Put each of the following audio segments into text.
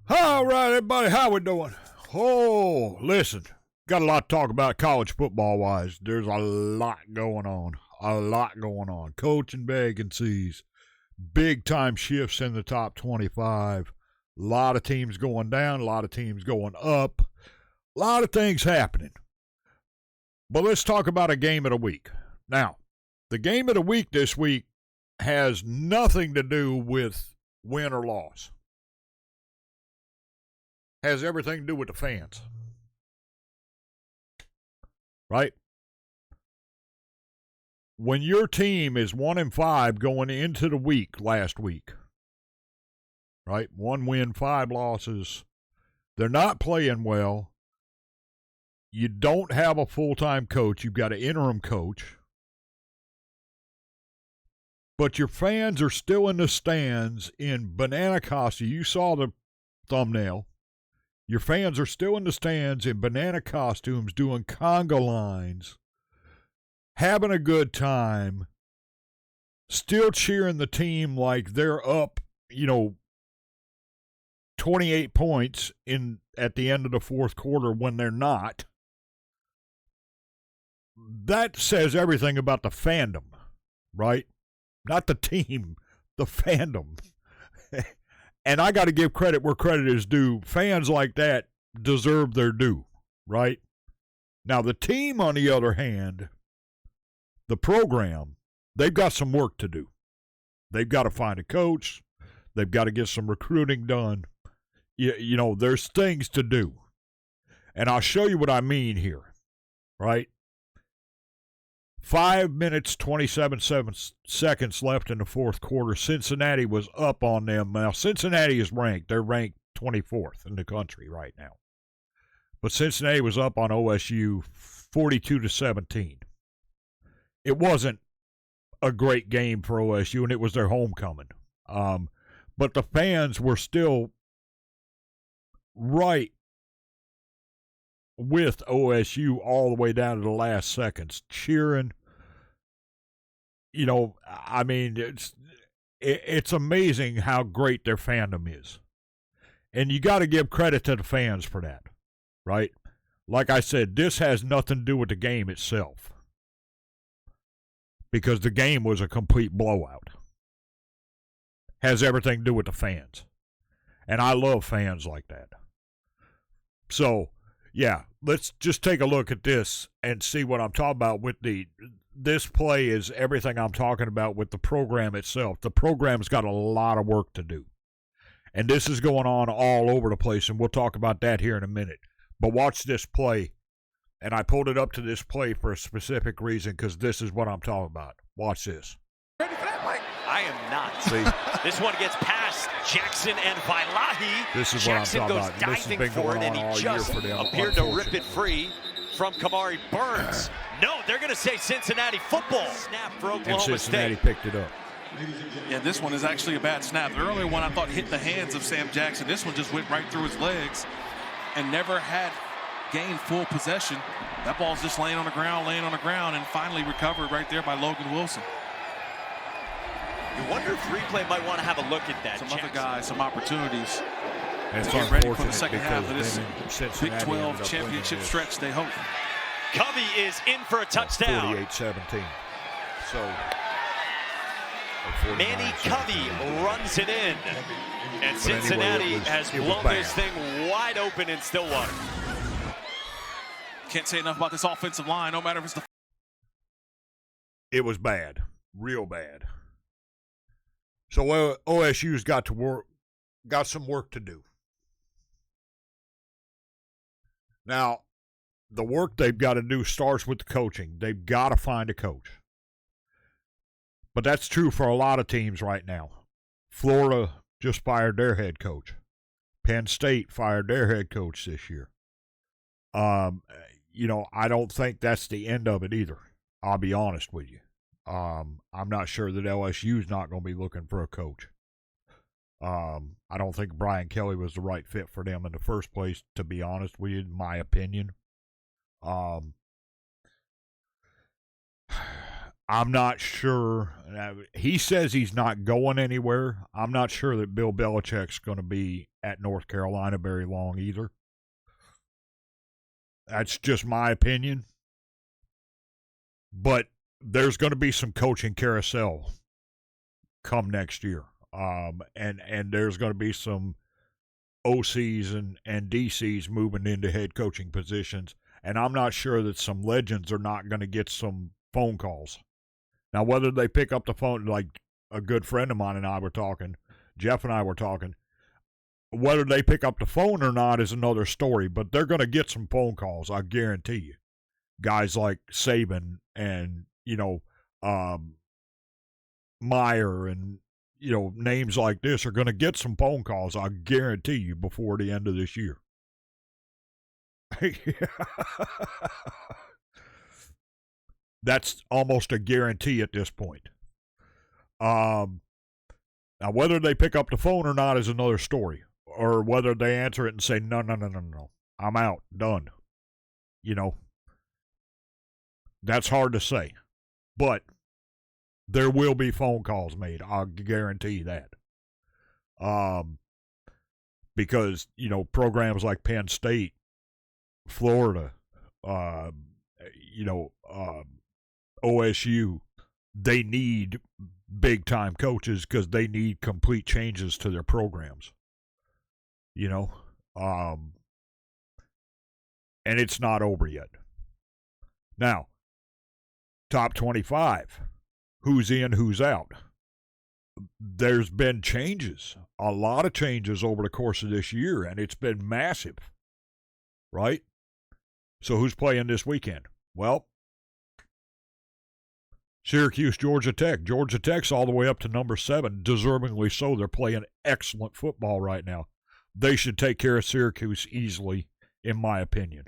All right, everybody, how we doing? Oh, listen, got a lot to talk about college football-wise. There's a lot going on. Coaching vacancies, big-time shifts in the top 25, a lot of teams going down, a lot of teams going up, a lot of things happening. But let's talk about a game of the week. Now, the game of the week this week has nothing to do with win or loss. Has everything to do with the fans. Right? When your team is 1-5 going into the week last week, right? 1 win, 5 losses. They're not playing well. You don't have a full-time coach. You've got an interim coach. But your fans are still in the stands in banana costumes. You saw the thumbnail. Your fans are still in the stands in banana costumes doing conga lines, having a good time, still cheering the team like they're up, 28 points at the end of the fourth quarter when they're not. That says everything about the fandom, right? Not the team, the fandom. And I got to give credit where credit is due. Fans like that deserve their due, right? Now, the team, on the other hand, the program, they've got some work to do. They've got to find a coach. They've got to get some recruiting done. There's things to do. And I'll show you what I mean here, right? 5 minutes, 27 seconds left in the fourth quarter. Cincinnati was up on them. Now, Cincinnati is ranked. They're ranked 24th in the country right now. But Cincinnati was up on OSU 42-17. It wasn't a great game for OSU, and it was their homecoming. But the fans were still right with OSU all the way down to the last seconds, cheering. It's amazing how great their fandom is. And you got to give credit to the fans for that, right? Like I said, this has nothing to do with the game itself, because the game was a complete blowout. Has everything to do with the fans. And I love fans like that. So, yeah, let's just take a look at this and see what I'm talking about with this play is everything I'm talking about with the program itself. The program's got a lot of work to do. And this is going on all over the place, and we'll talk about that here in a minute. But watch this play. And I pulled it up to this play for a specific reason, because this is what I'm talking about. Watch this. Ready for that, Mike? I am not. See? This one gets past Jackson and Vailahi. This is Jackson what I'm goes talking about. This has diving been for going it, and on all he year just for them, appeared to rip it free from Kamari Burns. No, they're going to say Cincinnati football. Snap for Oklahoma and Cincinnati State. picked it up. Yeah, this one is actually a bad snap. The earlier one I thought hit the hands of Sam Jackson. This one just went right through his legs and never had gained full possession. That ball's just laying on the ground, and finally recovered right there by Logan Wilson. You wonder if replay might want to have a look at that. Some other guys, some opportunities And to it's get ready for the unfortunate second half of because this then Cincinnati Big ended 12 up championship winning stretch they hope. Covey is in for a touchdown. 48-17. So Manny Covey runs it in. And Cincinnati has blown this thing wide open in Stillwater. Can't say enough about this offensive line, no matter if it's the... It was bad. Real bad. So OSU's got some work to do. Now, the work they've got to do starts with the coaching. They've got to find a coach. But that's true for a lot of teams right now. Florida just fired their head coach. Penn State fired their head coach this year. I don't think that's the end of it either. I'll be honest with you. I'm not sure that LSU's not going to be looking for a coach. I don't think Brian Kelly was the right fit for them in the first place, to be honest with you, in my opinion. I'm not sure. He says he's not going anywhere. I'm not sure that Bill Belichick's going to be at North Carolina very long either. That's just my opinion. But there's going to be some coaching carousel come next year. And there's going to be some OCs and DCs moving into head coaching positions. And I'm not sure that some legends are not going to get some phone calls. Now, whether they pick up the phone, like a good friend of mine and I were talking, Jeff and I were talking, whether they pick up the phone or not is another story, but they're going to get some phone calls, I guarantee you. Guys like Saban and, Meyer and, names like this are going to get some phone calls, I guarantee you, before the end of this year. That's almost a guarantee at this point. Now, whether they pick up the phone or not is another story. Or whether they answer it and say, no, I'm out, done. That's hard to say. But there will be phone calls made. I'll guarantee that. Because, programs like Penn State, Florida, OSU, they need big-time coaches because they need complete changes to their programs. And it's not over yet. Now, top 25, who's in, who's out? There's been changes, a lot of changes over the course of this year, and it's been massive, right? So who's playing this weekend? Well, Syracuse, Georgia Tech. Georgia Tech's all the way up to number 7, deservingly so. They're playing excellent football right now. They should take care of Syracuse easily, in my opinion.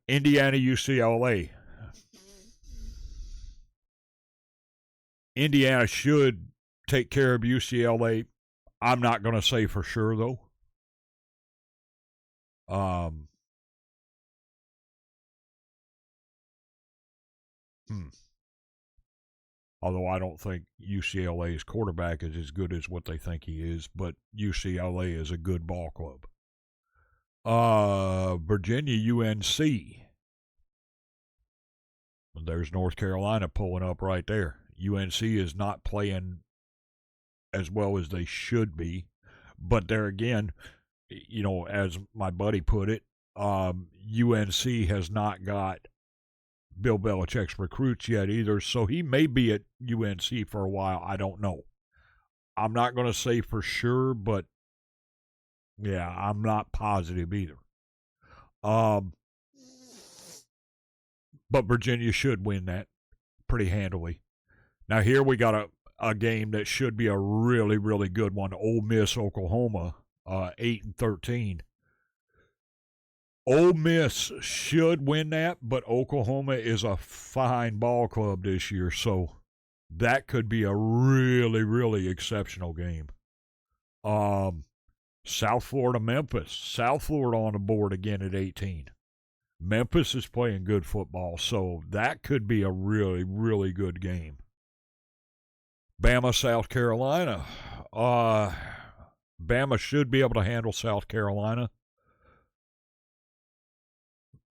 Indiana, UCLA. Indiana should take care of UCLA. I'm not going to say for sure, though. Although I don't think UCLA's quarterback is as good as what they think he is, but UCLA is a good ball club. Virginia, UNC. There's North Carolina pulling up right there. UNC is not playing as well as they should be, but there again, as my buddy put it, UNC has not got Bill Belichick's recruits yet either, so he may be at UNC for a while. I don't know. I'm not going to say for sure, but yeah, I'm not positive either. But Virginia should win that pretty handily. Now here we got a game that should be a really, really good one. Ole Miss, Oklahoma, 8-13. Ole Miss should win that, but Oklahoma is a fine ball club this year, so that could be a really, really exceptional game. South Florida, Memphis. South Florida on the board again at 18. Memphis is playing good football, so that could be a really, really good game. Bama, South Carolina. Bama should be able to handle South Carolina.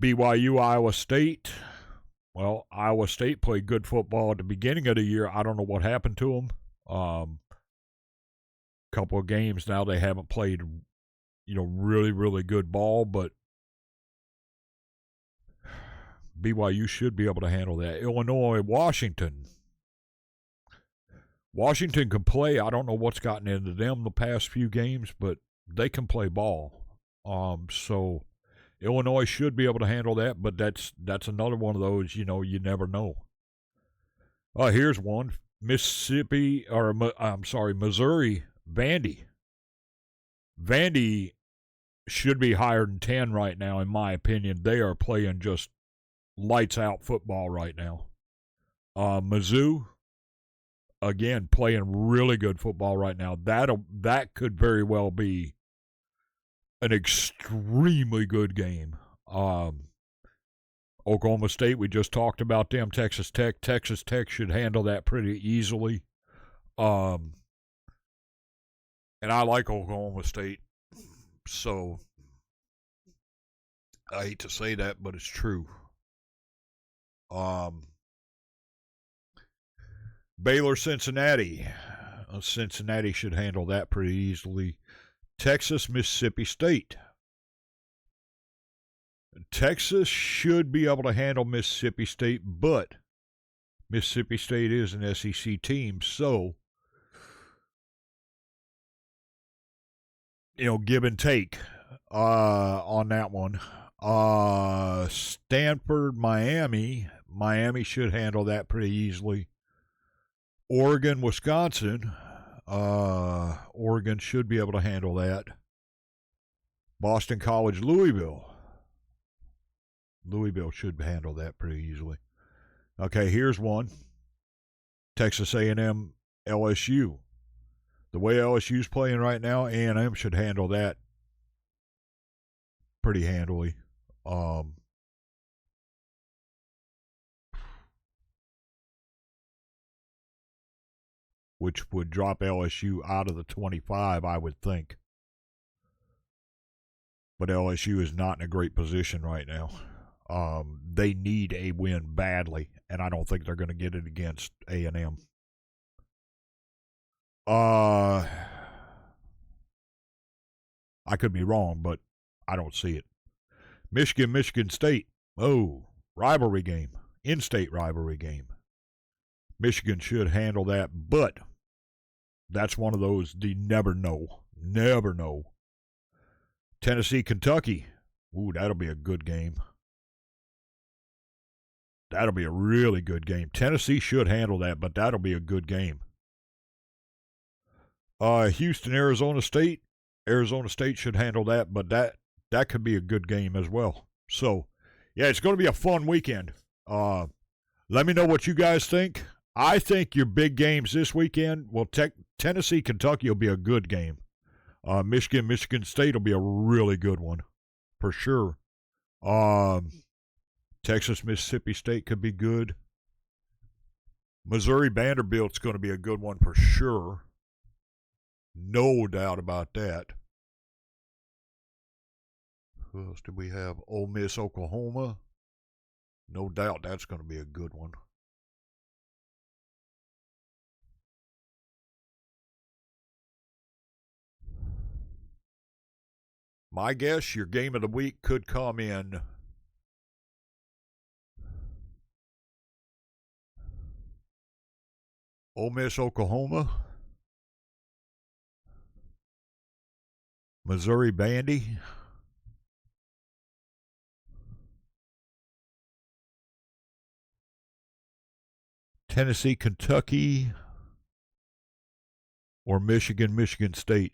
BYU, Iowa State. Well, Iowa State played good football at the beginning of the year. I don't know what happened to them. Couple of games now they haven't played, really, really good ball, but BYU should be able to handle that. Illinois, Washington. Washington can play. I don't know what's gotten into them the past few games, but they can play ball. So Illinois should be able to handle that, but that's another one of those, you never know. Here's one. Missouri, Vandy. Vandy should be higher than 10 right now, in my opinion. They are playing just lights-out football right now. Mizzou, again, playing really good football right now. That could very well be an extremely good game. Oklahoma State, we just talked about them. Texas Tech should handle that pretty easily. And I like Oklahoma State, so I hate to say that, but it's true. Baylor, Cincinnati. Cincinnati should handle that pretty easily. Texas, Mississippi State. Texas should be able to handle Mississippi State, but Mississippi State is an SEC team, so, give and take on that one. Stanford, Miami. Miami should handle that pretty easily. Oregon, Wisconsin. Oregon should be able to handle that. Boston College, Louisville. Louisville should handle that pretty easily. Okay, here's one. Texas A&M, LSU. The way LSU's playing right now, A&M should handle that pretty handily. Which would drop LSU out of the 25, I would think. But LSU is not in a great position right now. They need a win badly, and I don't think they're going to get it against A&M. I could be wrong, but I don't see it. Michigan State. Oh, rivalry game. In-state rivalry game. Michigan should handle that, but that's one of those you never know. Never know. Tennessee, Kentucky. Ooh, that'll be a good game. That'll be a really good game. Tennessee should handle that, but that'll be a good game. Houston, Arizona State. Arizona State should handle that, but that could be a good game as well. So, yeah, it's going to be a fun weekend. Let me know what you guys think. I think your big games this weekend, well, Tennessee, Kentucky will be a good game. Michigan State will be a really good one, for sure. Texas, Mississippi State could be good. Missouri, Vanderbilt's going to be a good one for sure. No doubt about that. Who else do we have? Ole Miss, Oklahoma. No doubt that's going to be a good one. My guess, your game of the week could come in Ole Miss, Oklahoma, Missouri, Vandy, Tennessee, Kentucky, or Michigan State.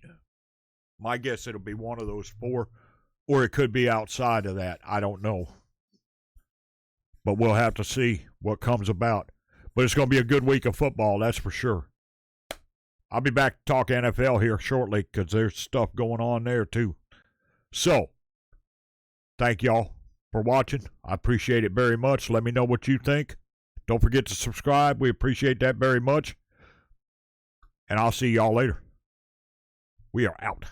My guess it'll be one of those four, or it could be outside of that. I don't know. But we'll have to see what comes about. But it's going to be a good week of football, that's for sure. I'll be back to talk NFL here shortly because there's stuff going on there too. So, thank y'all for watching. I appreciate it very much. Let me know what you think. Don't forget to subscribe. We appreciate that very much. And I'll see y'all later. We are out.